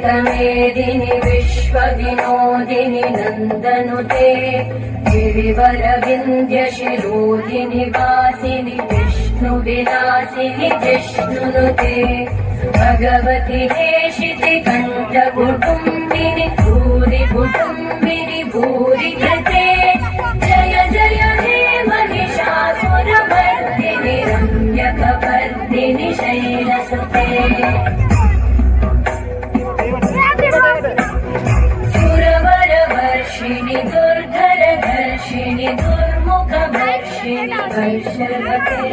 मेदिनि विश्वविनोदिनि नन्दनुते गिरिवरविन्द्यशिरोधिनि वासिनि विष्णुविलासिनि जिष्णुनुते भगवति हेशिति कण्ठकुटुम्बिनि भूरि कुटुम्बिनि भूरि कृते जय जय हे महिषासुरमर्दिनि रम्यकपर्दिनि शैलसुते सुरवरवर्षिणि दुर्धरधर्षिणि दुर्मुखवर्षिणि वर्षवते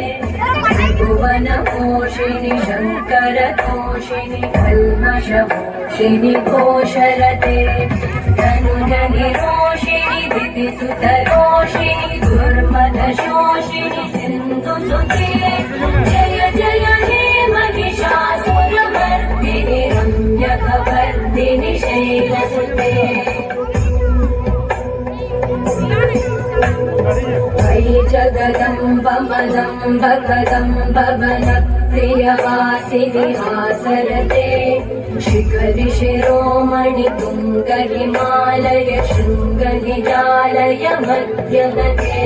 भुवनपोषिणि शङ्करतोषिणि कल्मषमोषिणि घोषरते धनुजनिरोषिणि दितिसुतरोषिणि दुर्मदशोषिणि सिन्धुसुते जय जय हे महिषासुरमर्दिनि रम्यकपर्दिनि शैलसुते वै जगदम्ब मदम्ब कदम्ब वनप्रियवासिनि हासरते शिखरि शिरोमणि तुङ्ग हिमालय शृङ्गनिजालय मध्यगते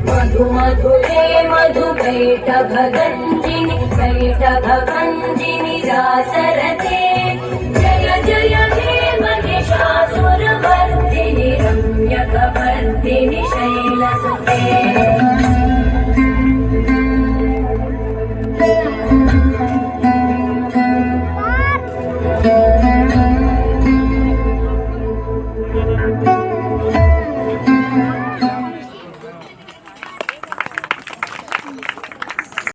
मधु मधुरे मधुकैटभगञ्जिनि कैटभगञ्जिनि रासरते जय जय हे महिषासुरमर्दिनि रम्यकपर्दिनि शैलसुते